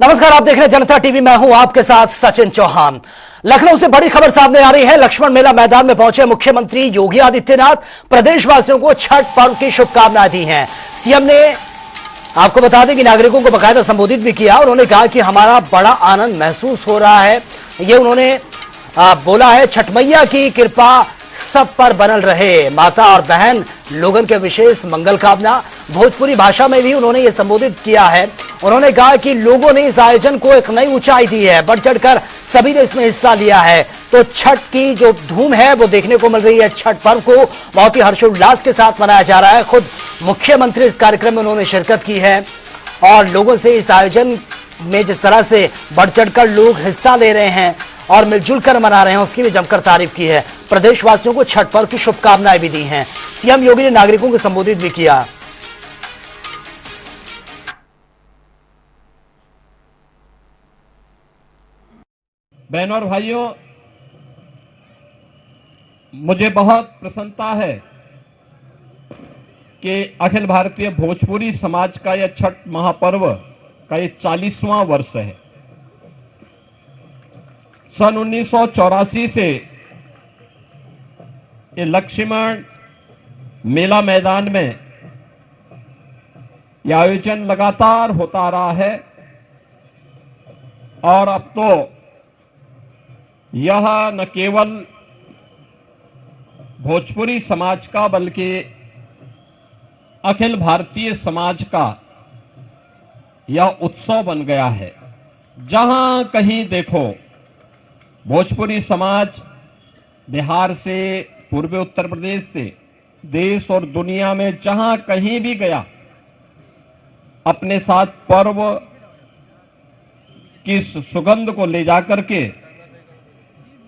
नमस्कार, आप देख रहे हैं जनता टीवी। मैं हूं आपके साथ सचिन चौहान। लखनऊ से बड़ी खबर सामने आ रही है। लक्ष्मण मेला मैदान में पहुंचे मुख्यमंत्री योगी आदित्यनाथ प्रदेशवासियों को छठ पर्व की शुभकामनाएं दी हैं। सीएम ने आपको बता दें कि नागरिकों को बाकायदा संबोधित भी किया। उन्होंने कहा कि हमारा बड़ा आनंद महसूस हो रहा है। ये उन्होंने बोला है, छठ मैया की कृपा सब पर बनल रहे। माता और बहन लोगन के विशेष मंगल कामना। भोजपुरी भाषा में भी उन्होंने ये संबोधित किया है। उन्होंने कहा कि लोगों ने इस आयोजन को एक नई ऊंचाई दी है। बढ़ चढ़कर सभी ने इसमें हिस्सा लिया है। तो छठ की जो धूम है वो देखने को मिल रही है। छठ पर्व को बहुत ही हर्षोल्लास के साथ मनाया जा रहा है। खुद मुख्यमंत्री इस कार्यक्रम में उन्होंने शिरकत की है और लोगों से इस आयोजन में जिस तरह से बढ़ चढ़कर लोग हिस्सा ले रहे हैं और मिलजुल कर मना रहे हैं, उसकी भी जमकर तारीफ की है। प्रदेशवासियों को छठ पर्व की शुभकामनाएं भी दी हैं। सीएम योगी ने नागरिकों को संबोधित भी किया। बहनों और भाइयों, मुझे बहुत प्रसन्नता है कि अखिल भारतीय भोजपुरी समाज का यह छठ महापर्व का ये 40वां वर्ष है। सन 1984 से ये लक्ष्मण मेला मैदान में यह आयोजन लगातार होता रहा है और अब तो यह न केवल भोजपुरी समाज का बल्कि अखिल भारतीय समाज का यह उत्सव बन गया है। जहां कहीं देखो भोजपुरी समाज बिहार से, पूर्वी उत्तर प्रदेश से, देश और दुनिया में जहां कहीं भी गया, अपने साथ पर्व की सुगंध को ले जाकर के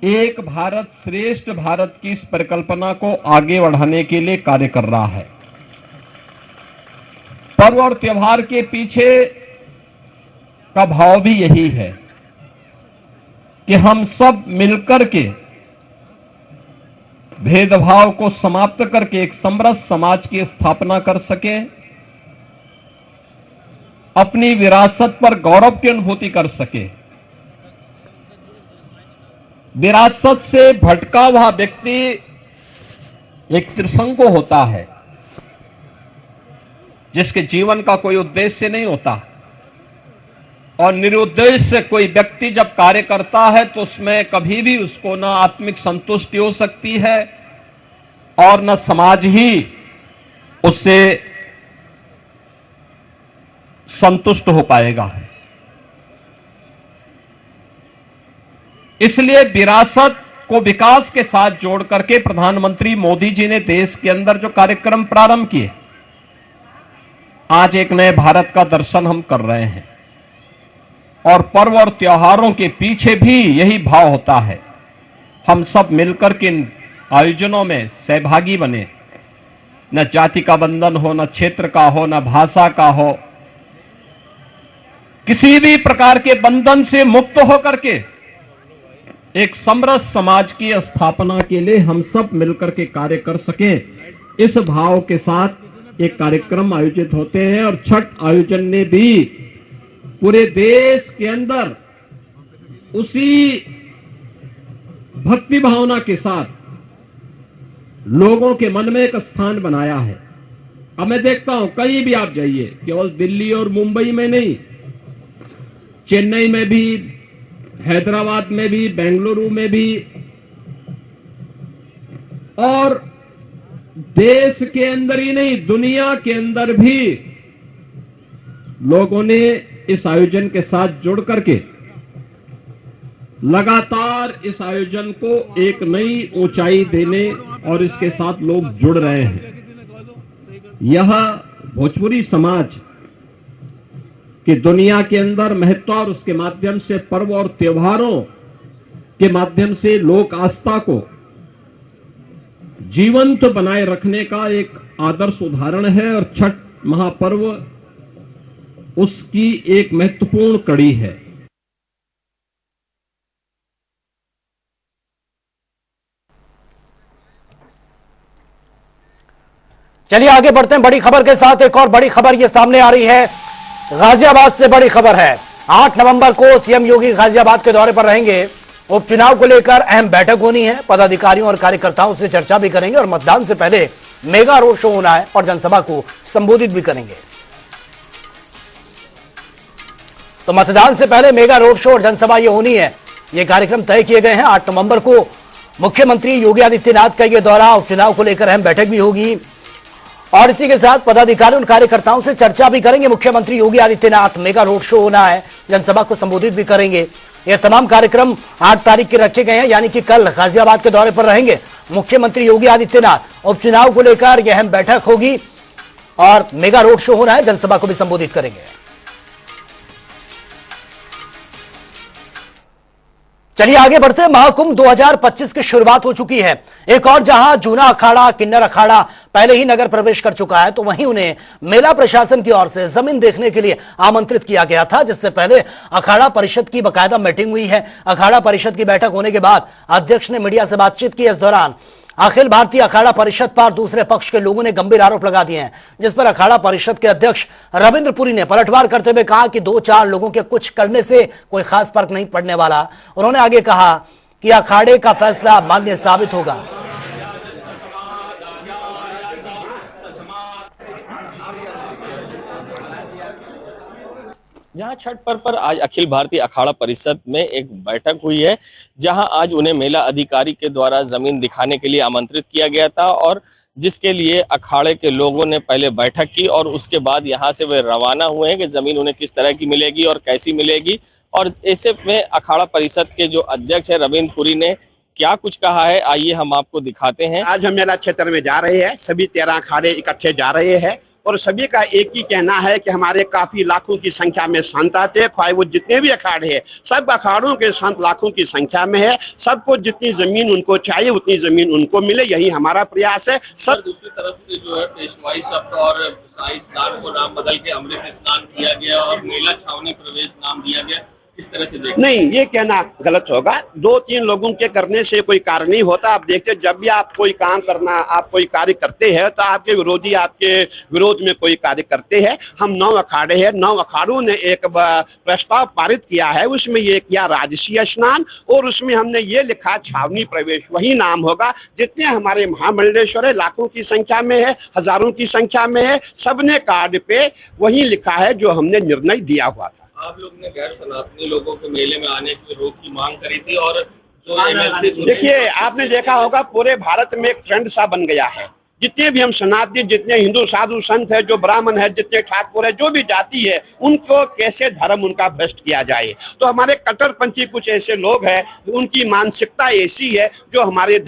एक भारत श्रेष्ठ भारत की इस परिकल्पना को आगे बढ़ाने के लिए कार्य कर रहा है। पर्व और त्योहार के पीछे का भाव भी यही है कि हम सब मिलकर के भेदभाव को समाप्त करके एक समरस समाज की स्थापना कर सके, अपनी विरासत पर गौरव की अनुभूति कर सके। विरासत से भटका हुआ व्यक्ति एक त्रिशंकु होता है, जिसके जीवन का कोई उद्देश्य नहीं होता। और निरुद्देश्य कोई व्यक्ति जब कार्य करता है तो उसमें कभी भी उसको न आत्मिक संतुष्टि हो सकती है और न समाज ही उससे संतुष्ट हो पाएगा। इसलिए विरासत को विकास के साथ जोड़ करके प्रधानमंत्री मोदी जी ने देश के अंदर जो कार्यक्रम प्रारंभ किए, आज एक नए भारत का दर्शन हम कर रहे हैं। और पर्व और त्योहारों के पीछे भी यही भाव होता है। हम सब मिलकर के इन आयोजनों में सहभागी बने। न जाति का बंधन हो, न क्षेत्र का हो, न भाषा का हो, किसी भी प्रकार के बंधन से मुक्त होकर के एक समरस समाज की स्थापना के लिए हम सब मिलकर के कार्य कर सकें, इस भाव के साथ एक कार्यक्रम आयोजित होते हैं। और छठ आयोजन ने भी पूरे देश के अंदर उसी भक्ति भावना के साथ लोगों के मन में एक स्थान बनाया है। अब मैं देखता हूं कहीं भी आप जाइए, केवल दिल्ली और मुंबई में नहीं, चेन्नई में भी, हैदराबाद में भी, बेंगलुरु में भी, और देश के अंदर ही नहीं दुनिया के अंदर भी लोगों ने इस आयोजन के साथ जुड़ करके लगातार इस आयोजन को एक नई ऊंचाई देने और इसके साथ लोग जुड़ रहे हैं। यह भोजपुरी समाज कि दुनिया के अंदर महत्व और उसके माध्यम से पर्व और त्योहारों के माध्यम से लोक आस्था को जीवंत बनाए रखने का एक आदर्श उदाहरण है। और छठ महापर्व उसकी एक महत्वपूर्ण कड़ी है। चलिए आगे बढ़ते हैं बड़ी खबर के साथ। एक और बड़ी खबर ये सामने आ रही है। गाजियाबाद से बड़ी खबर है। 8 नवंबर को सीएम योगी गाजियाबाद के दौरे पर रहेंगे। उपचुनाव को लेकर अहम बैठक होनी है। पदाधिकारियों और कार्यकर्ताओं से चर्चा भी करेंगे और मतदान से पहले मेगा रोड शो होना है और जनसभा को संबोधित भी करेंगे। तो मतदान से पहले मेगा रोड शो और जनसभा ये होनी है। ये कार्यक्रम तय किए गए हैं। 8 नवंबर को मुख्यमंत्री योगी आदित्यनाथ का यह दौरा, उपचुनाव को लेकर अहम बैठक भी होगी और इसी के साथ पदाधिकारियों और कार्यकर्ताओं से चर्चा भी करेंगे मुख्यमंत्री Yogi Adityanath. Mega road show होना है, जनसभा को संबोधित भी करेंगे। ये तमाम कार्यक्रम 8 तारीख के रखे गए हैं, यानी कि कल गाजियाबाद के दौरे पर रहेंगे मुख्यमंत्री योगी आदित्यनाथ। उपचुनाव को लेकर यह अहम बैठक होगी और मेगा रोड शो होना है, जनसभा को भी संबोधित करेंगे। चलिए आगे बढ़ते हैं। महाकुंभ 2025 की शुरुआत हो चुकी है। एक और जहां जूना अखाड़ा, किन्नर अखाड़ा पहले ही नगर प्रवेश कर चुका है, तो वहीं उन्हें मेला प्रशासन की ओर से जमीन देखने के लिए आमंत्रित किया गया था, जिससे पहले अखाड़ा परिषद की बकायदा मीटिंग हुई है। अखाड़ा परिषद की बैठक होने के बाद अध्यक्ष ने मीडिया से बातचीत की। इस दौरान अखिल भारतीय अखाड़ा परिषद पर दूसरे पक्ष के लोगों ने गंभीर आरोप लगा दिए हैं, जिस पर अखाड़ा परिषद के अध्यक्ष रविंद्र पुरी ने पलटवार करते हुए कहा कि 2-4 लोगों के कुछ करने से कोई खास फर्क नहीं पड़ने वाला। उन्होंने आगे कहा कि अखाड़े का फैसला मान्य साबित होगा। जहां छठ पर्व पर आज अखिल भारतीय अखाड़ा परिषद में एक बैठक हुई है, जहां आज उन्हें मेला अधिकारी के द्वारा जमीन दिखाने के लिए आमंत्रित किया गया था और जिसके लिए अखाड़े के लोगों ने पहले बैठक की और उसके बाद यहां से वे रवाना हुए हैं कि जमीन उन्हें किस तरह की मिलेगी और कैसी मिलेगी। और ऐसे में अखाड़ा परिषद के जो अध्यक्ष है रविंद्र पुरी ने क्या कुछ कहा है, आइए हम आपको दिखाते हैं। आज हम मेला क्षेत्र में जा रहे हैं, सभी 13 अखाड़े इकट्ठे जा रहे हैं और सभी का एक ही कहना है कि हमारे काफी लाखों की संख्या में संत आते हैं, ख्वाह वो जितने भी अखाड़े हैं, सब अखाड़ों के संत लाखों की संख्या में है। सबको जितनी जमीन उनको चाहिए उतनी जमीन उनको मिले, यही हमारा प्रयास है। सब दूसरी तरफ से जो है पेशवाई शब्द और शाही स्नान को नाम बदल के अमृत स्नान किया गया और मेला छावनी प्रवेश नाम दिया गया। इस तरह से नहीं, ये कहना गलत होगा। 2-3 लोगों के करने से कोई कार्य नहीं होता। आप देखते जब भी आप कोई काम करना, आप कोई कार्य करते हैं तो आपके विरोधी आपके विरोध में कोई कार्य करते हैं। हम 9 अखाड़े हैं, 9 अखाड़ों ने एक प्रस्ताव पारित किया है, उसमें ये किया राजसीय स्नान और उसमें हमने ये लिखा छावनी प्रवेश, वही नाम होगा। जितने हमारे महामंडलेश्वर है, लाखों की संख्या में है, हजारों की संख्या में है, सबने कार्ड पे वही लिखा है जो हमने निर्णय दिया हुआ था। आप लोग ने गैर सनातनी लोगों के मेले में आने की रोक की मांग करी थी और जो एमएलसी देखिए, आपने देखा होगा पूरे भारत में एक ट्रेंड सा बन गया है। जितने भी हम सनातनी, जितने हिंदू साधु संत है, जो ब्राह्मण है, जितने ठाकुर है, जो भी जाति है, उनको कैसे धर्म उनका भ्रष्ट किया जाए। तो हमारे कट्टरपंथी कुछ ऐसे लोग हैं, उनकी मानसिकता ऐसी है जो हमारा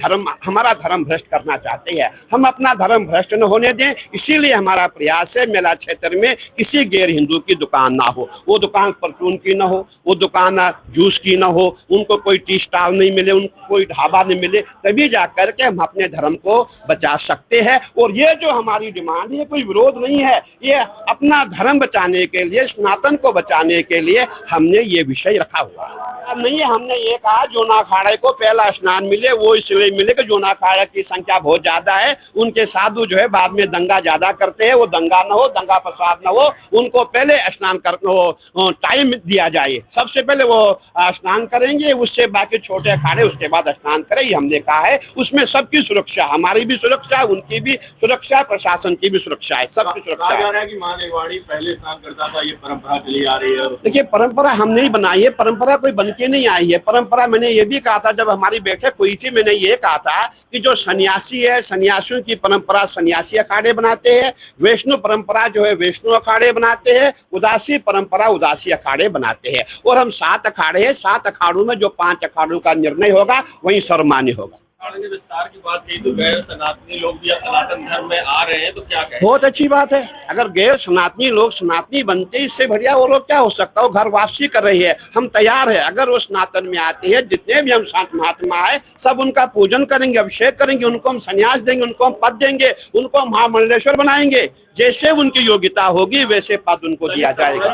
धर्म भ्रष्ट करना चाहते हैं। हम अपना धर्म भ्रष्ट न होने दें, इसीलिए हमारा प्रयास है मेला क्षेत्र में किसी गैर हिंदू की दुकान ना हो। वो दुकान परचून की ना हो, वो दुकान जूस की ना हो, उनको कोई टी स्टॉल नहीं मिले, उनको कोई ढाबा नहीं मिले, तभी जाकर के हम अपने धर्म को बचा सकते हैं। और ये जो हमारी डिमांड है, कोई विरोध नहीं है, ये अपना धर्म बचाने के लिए, सनातन को बचाने के लिए हमने ये विषय रखा हुआ है। नहीं, हमने ये कहा जोना अखाड़े को पहला स्नान मिले, वो इसलिए मिले कि जोना अखाड़े की संख्या बहुत ज्यादा है, उनके साधु जो है बाद में दंगा ज्यादा करते हैं, वो दंगा न हो, दंगा प्रसाद न हो, उनको पहले स्नान करने टाइम दिया जाए। सबसे पहले वो स्नान करेंगे, उससे बाकी छोटे अखाड़े उसके बाद स्नान करें, ये हमने कहा है। उसमें सबकी सुरक्षा, हमारी भी सुरक्षा, उनकी भी सुरक्षा, प्रशासन की भी सुरक्षा है, सबकी सुरक्षा है। कि माँ नेवाड़ी पहले स्नान करता था, ये परंपरा चली आ रही है। देखिए, परंपरा हम नहीं बनाई है, परंपरा कोई बन के नहीं आई है। परंपरा मैंने ये भी कहा था जब हमारी बैठक हुई थी, मैंने ये कहा था कि जो सन्यासी है, सन्यासियों की परंपरा सन्यासी अखाड़े बनाते हैं, वैष्णव परंपरा जो है वैष्णव अखाड़े बनाते हैं, उदासी परंपरा उदासी अखाड़े बनाते हैं। और हम 7 अखाड़े हैं, 7 अखाड़ों में जो 5 अखाड़ों का निर्णय होगा वही सर्वमान्य होगा। विस्तार की बात की तो गैर सनातनी लोग भी अब सनातन धर्म में आ रहे हैं, तो क्या कहें? बहुत अच्छी बात है। अगर गैर सनातनी लोग सनातनी बनते, इससे बढ़िया वो लोग क्या हो सकता हो। घर वापसी कर रही है, हम तैयार है। अगर वो सनातन में आते हैं, जितने भी हम संत महात्मा है, सब उनका पूजन करेंगे, अभिषेक करेंगे, उनको हम संन्यास देंगे, उनको हम पद देंगे, उनको हम महामंडलेश्वर बनाएंगे। जैसे उनकी योग्यता होगी वैसे पद उनको दिया जाएगा।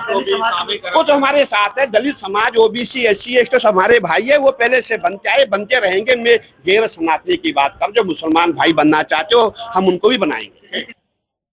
वो तो हमारे साथ है। दलित समाज, ओबीसी, SC, ST हमारे भाई है, वो पहले से बनते आए, बनते रहेंगे। मैं गैर सनातनी की बात कर, जो मुसलमान भाई बनना चाहते हो हम उनको भी बनाएंगे।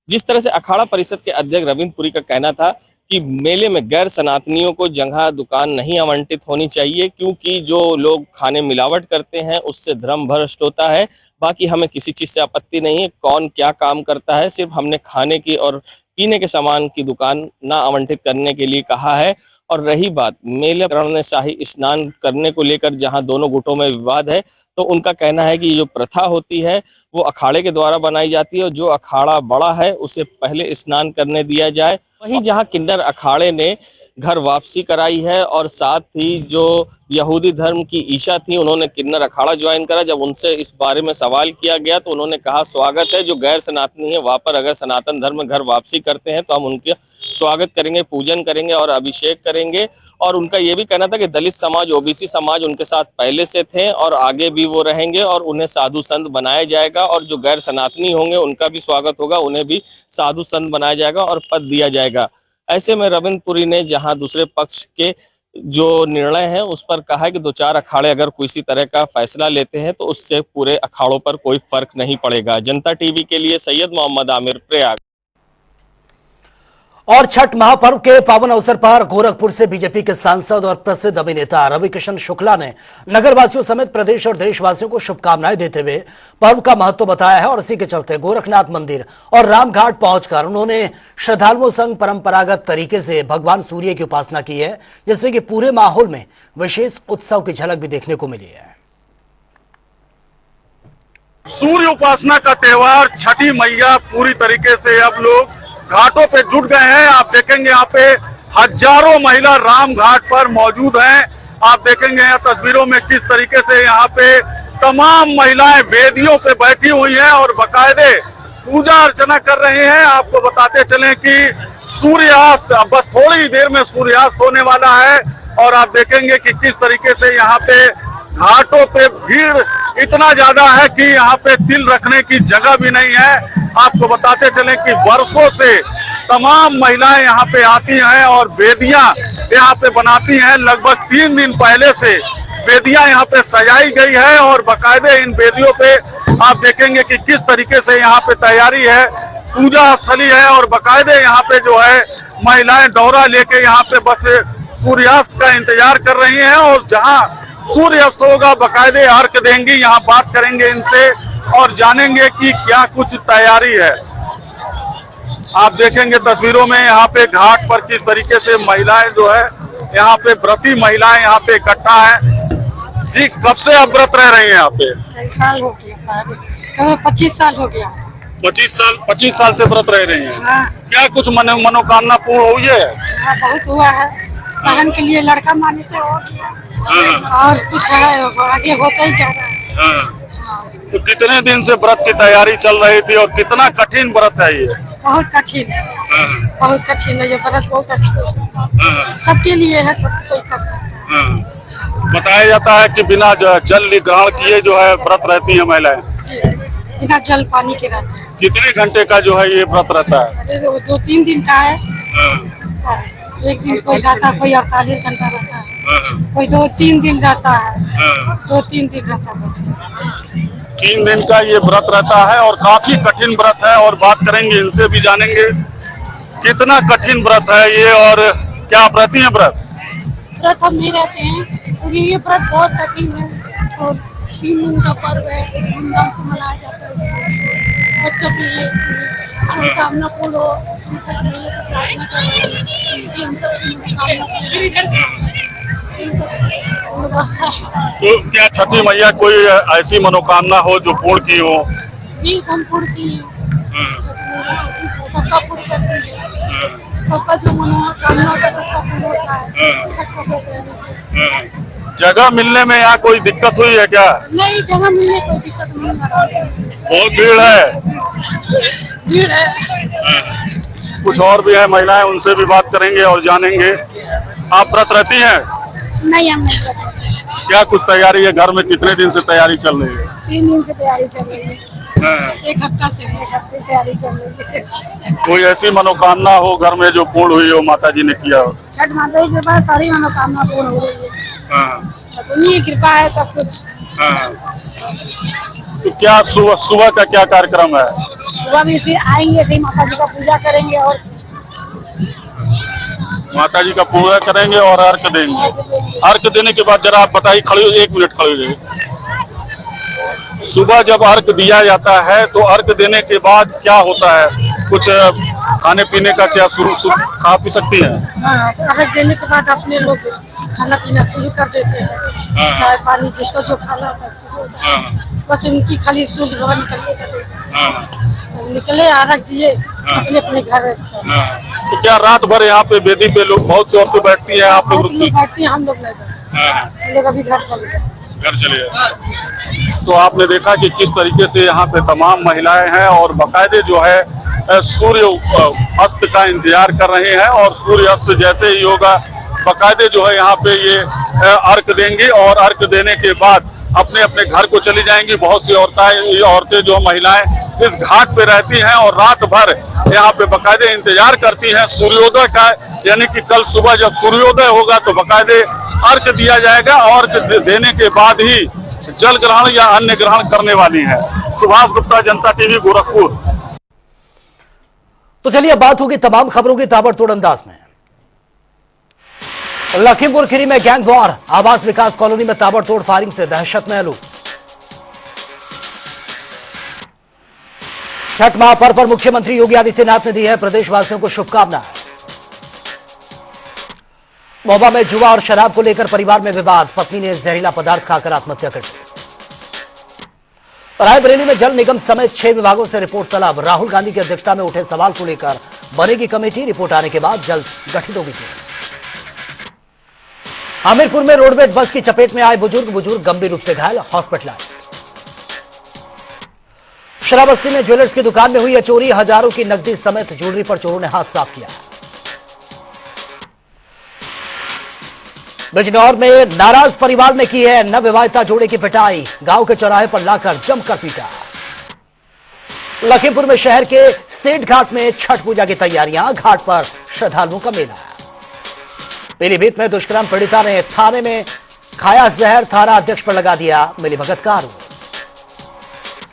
जिस तरह से अखाड़ा परिषद के अध्यक्ष रविंद्र पुरी का कहना था कि मेले में गैर सनातनियों को जगह दुकान नहीं आवंटित होनी चाहिए, क्योंकि जो लोग खाने मिलावट करते हैं उससे धर्म भ्रष्ट होता है। बाकी हमें किसी चीज़ से आपत्ति नहीं है, कौन क्या काम करता है, सिर्फ हमने खाने की और पीने के सामान की दुकान ना आवंटित करने के लिए कहा है। और रही बात मेले में शाही स्नान करने को लेकर, जहां दोनों गुटों में विवाद है, तो उनका कहना है कि जो प्रथा होती है वो अखाड़े के द्वारा बनाई जाती है और जो अखाड़ा बड़ा है उसे पहले स्नान करने दिया जाए। वहीं जहां किन्नर अखाड़े ने घर वापसी कराई है और साथ ही जो यहूदी धर्म की ईशा थी उन्होंने किन्नर अखाड़ा ज्वाइन करा। जब उनसे इस बारे में सवाल किया गया तो उन्होंने कहा स्वागत है, जो गैर सनातनी है वहां पर अगर सनातन धर्म घर वापसी करते हैं तो हम उनके स्वागत करेंगे, पूजन करेंगे और अभिषेक करेंगे। और उनका ये भी कहना था कि दलित समाज, ओबीसी समाज उनके साथ पहले से थे और आगे भी वो रहेंगे और उन्हें साधु संत बनाया जाएगा, और जो गैर सनातनी होंगे उनका भी स्वागत होगा, उन्हें भी साधु संत बनाया जाएगा और पद दिया जाएगा। ऐसे में रविंद्र पुरी ने जहां दूसरे पक्ष के जो निर्णय है उस पर कहा है कि 2-4 अखाड़े अगर किसी तरह का फैसला लेते हैं तो उससे पूरे अखाड़ों पर कोई फर्क नहीं पड़ेगा। जनता टीवी के लिए सैयद मोहम्मद आमिर, प्रयाग। और छठ महापर्व के पावन अवसर पर गोरखपुर से बीजेपी के सांसद और प्रसिद्ध अभिनेता रविकिशन शुक्ला ने नगरवासियों समेत प्रदेश और देशवासियों को शुभकामनाएं देते हुए पर्व का महत्व बताया है। और इसी के चलते गोरखनाथ मंदिर और रामघाट पहुंचकर उन्होंने श्रद्धालुओं संग परंपरागत तरीके से भगवान सूर्य की उपासना की है, जिससे कि पूरे माहौल में विशेष उत्सव की झलक भी देखने को मिली है। सूर्य उपासना का त्योहार छठी मैया पूरी तरीके से अब लोग घाटों पे जुट गए हैं। आप देखेंगे यहाँ पे हजारों महिला राम घाट पर मौजूद हैं। आप देखेंगे यहाँ तस्वीरों में किस तरीके से यहाँ पे तमाम महिलाएं वेदियों पे बैठी हुई हैं और बाकायदे पूजा अर्चना कर रहे हैं। आपको बताते चलें कि सूर्यास्त बस थोड़ी ही देर में सूर्यास्त होने वाला है और आप देखेंगे कि किस तरीके से यहाँ पे घाटों पे भीड़ इतना ज्यादा है कि यहाँ पे तिल रखने की जगह भी नहीं है। आपको बताते चलें कि वर्षों से तमाम महिलाएं यहाँ पे आती हैं और वेदियां यहाँ पे बनाती हैं। लगभग 3 दिन पहले से वेदियां यहाँ पे सजाई गई है और बाकायदे इन वेदियों पे आप देखेंगे कि किस तरीके से यहाँ पे तैयारी है। पूजा स्थली है और बाकायदे यहाँ पे जो है महिलाएं दौरा लेके यहाँ पे बस सूर्यास्त का इंतजार कर रही हैं और जहाँ सूर्यास्त होगा बाकायदे अर्घ देंगी। यहाँ बात करेंगे इनसे और जानेंगे कि क्या कुछ तैयारी है। आप देखेंगे तस्वीरों में यहाँ पे घाट पर किस तरीके से महिलाएं जो है यहाँ पे व्रती महिलाएं यहाँ पे इकट्ठा है। जी कब से आप व्रत रह रही हैं यहाँ पे? साल हो गया, 25 साल हो गया। 25 साल से व्रत रह रही हैं। हाँ। क्या कुछ मनोकामना पूर्ण हुई है? हाँ, बहुत हुआ है। बहन के लिए लड़का माने थे हो गया और कुछ है आगे होता ही जा रहा है। तो कितने दिन से व्रत की तैयारी चल रही थी और कितना कठिन व्रत है ये? बहुत कठिन है, बहुत कठिन है ये व्रत, बहुत अच्छा है। सबके लिए है, सब कोई कर सकता है। बताया जाता है कि बिना जल ग्रहण किए जो है व्रत रहती है महिलाएं। जी, बिना जल पानी के रहते हैं। कितने घंटे का जो है ये व्रत रहता है? अरे 2-3 दिन का है। एक दिन कोई रहता है, कोई 48 घंटा रहता है, कोई 2-3 दिन रहता है, 2-3 दिन रहता है बस। 3 दिन का ये व्रत रहता है और काफी कठिन व्रत है और बात करेंगे इनसे भी जानेंगे कितना कठिन व्रत है ये और क्या आप रहती हैं व्रत? व्रत हम नहीं रहते हैं क्योंकि ये व्रत बहुत कठिन है और 3 दिन का पर्व है, धूमधाम से मनाया जाता है। बच्चों के लिए कामना पूर्ण हो, तो क्या छठी मैया कोई ऐसी मनोकामना हो जो पूर्ण की हो? हम पूर्ण की सबका पूर्ण करती है, सबका जो मनोकामना होता है सबका पूर्ण होता है। जगह मिलने में यहाँ कोई दिक्कत हुई है क्या? नहीं, जगह मिलने कोई दिक्कत नहीं है। बहुत भीड़ है। भीड़ है। कुछ और भी है महिलाएं, उनसे भी बात करेंगे और जानेंगे। आप व्रत रहती हैं? नहीं, हम नहीं करते। क्या कुछ तैयारी है घर में? कितने दिन से तैयारी चल रही है? 3 दिन से तैयारी चल रही है। एक हफ्ता से तैयारी चल रही है। कोई ऐसी मनोकामना हो घर में जो पूर्ण हुई हो, माता जी ने किया हो? छठ माता जी के पास सारी मनोकामना पूर्ण हो रही है। बस उन्हीं की कृपा है सब कुछ। क्या सुबह का क्या कार्यक्रम है? सुबह भी इसे आएंगे, सही माता जी का पूजा करेंगे और माता जी का पूजा करेंगे और अर्घ देंगे। अर्घ देने के बाद जरा आप बताइए, खड़े हो, 1 मिनट खड़े हो जाइए। सुबह जब अर्घ दिया जाता है तो अर्घ देने के बाद क्या होता है? कुछ खाने पीने का क्या खा पी सकती हैं? हाँ, अर्घ देने के बाद अपने लोग खाना पीना शुरू कर देते हैं। चाय पानी जिसको जो खाना होता है, बस उनकी खाली सूझ भर निकले अर्घ दिए अपने अपने घर। तो क्या रात भर यहाँ पे वेदी पे लोग, बहुत सी औरतें बैठती है, आप लोग बैठती हैं, हम लोग नहीं बैठते, हम लोग अभी घर चले गए। घर चले गए। तो आपने देखा कि किस तरीके से यहाँ पे तमाम महिलाएं हैं और बाकायदे जो है सूर्य अस्त का इंतजार कर रहे हैं, और सूर्य अस्त जैसे ही होगा बाकायदे जो है यहाँ पे ये अर्घ देंगे और अर्घ देने के बाद अपने अपने घर को चली जाएंगी। बहुत सी औरतें जो महिलाएं इस घाट पे रहती हैं और रात भर यहाँ पे बाकायदे इंतजार करती हैं सूर्योदय का, यानी कि कल सुबह जब सूर्योदय होगा तो बाकायदे अर्घ दिया जाएगा और देने के बाद ही जल ग्रहण या अन्न ग्रहण करने वाली है। सुभाष गुप्ता, जनता टीवी, गोरखपुर। तो चलिए बात होगी तमाम खबरों की ताबड़तोड़ अंदाज में। लखीमपुर खीरी में गैंग वॉर, आवास विकास कॉलोनी में ताबड़तोड़ फायरिंग से दहशत में लोग। छठ महापर्व पर मुख्यमंत्री योगी आदित्यनाथ ने दी है प्रदेशवासियों को शुभकामनाएं। महोबा में जुआ और शराब को लेकर परिवार में विवाद, पत्नी ने जहरीला पदार्थ खाकर आत्महत्या कर दी। रायबरेली में जल निगम समेत 6 विभागों से रिपोर्ट तलब, राहुल गांधी की अध्यक्षता में उठे सवाल को लेकर बनेगी कमेटी, रिपोर्ट आने के बाद जल्द गठित होगी टीम। हमीरपुर में रोडवेज बस की चपेट में आए बुजुर्ग गंभीर रूप से घायल, हॉस्पिटलाइज्ड। शराबस्ती में ज्वेलर्स की दुकान में हुई है चोरी, हजारों की नकदी समेत ज्वेलरी पर चोरों ने हाथ साफ किया। बिजनौर में नाराज परिवार ने की है नवविवाहिता जोड़े की पिटाई, गांव के चौराहे पर लाकर जमकर पीटा। लखीमपुर में शहर के सेठ घाट में छठ पूजा की तैयारियां, घाट पर श्रद्धालुओं का मेला। पीलीभीत में दुष्कर्म पीड़िता ने थाने में खाया जहर, थाना अध्यक्ष पर लगा दिया मिलीभगत का आरोप।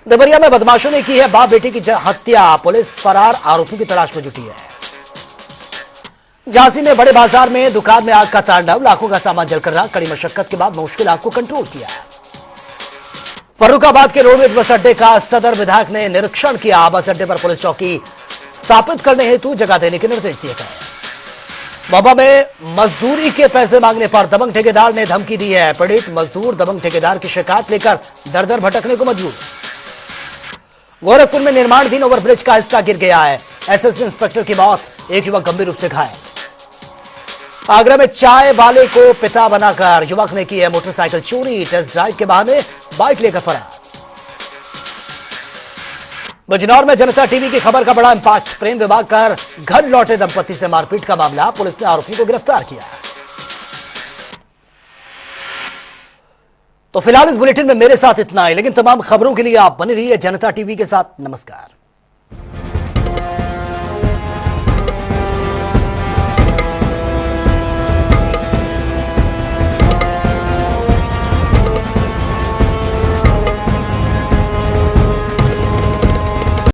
देवरिया में बदमाशों ने की है बाप बेटी की हत्या, पुलिस फरार आरोपी की तलाश में जुटी है। झांसी में बड़े बाजार में दुकान में आग का तांडव, लाखों का सामान जलकर रहा, कड़ी मशक्कत के बाद मुश्किल आग को कंट्रोल किया। फर्रुखाबाद के रोडवेज बस अड्डे का सदर विधायक ने निरीक्षण किया, बस अड्डे पर पुलिस चौकी स्थापित करने हेतु जगह देने के निर्देश दिए गए। महोबा में मजदूरी के पैसे मांगने पर दबंग ठेकेदार ने धमकी दी है, पीड़ित मजदूर दबंग ठेकेदार की शिकायत लेकर दर दर भटकने को मजबूर। गोरखपुर में निर्माणाधीन ओवरब्रिज का हिस्सा गिर गया है, एसएसबी इंस्पेक्टर की मौत, एक युवक गंभीर रूप से घायल। आगरा में चाय वाले को पिता बनाकर युवक ने की है मोटरसाइकिल चोरी, टेस्ट ड्राइव के बहाने बाइक लेकर फरार। बिजनौर में जनता टीवी की खबर का बड़ा इंपैक्ट, प्रेम विवाह कर घर लौटे दंपति से मारपीट का मामला, पुलिस ने आरोपी को गिरफ्तार किया। तो फिलहाल इस बुलेटिन में मेरे साथ इतना ही, लेकिन तमाम खबरों के लिए आप बने रहिए जनता टीवी के साथ। नमस्कार।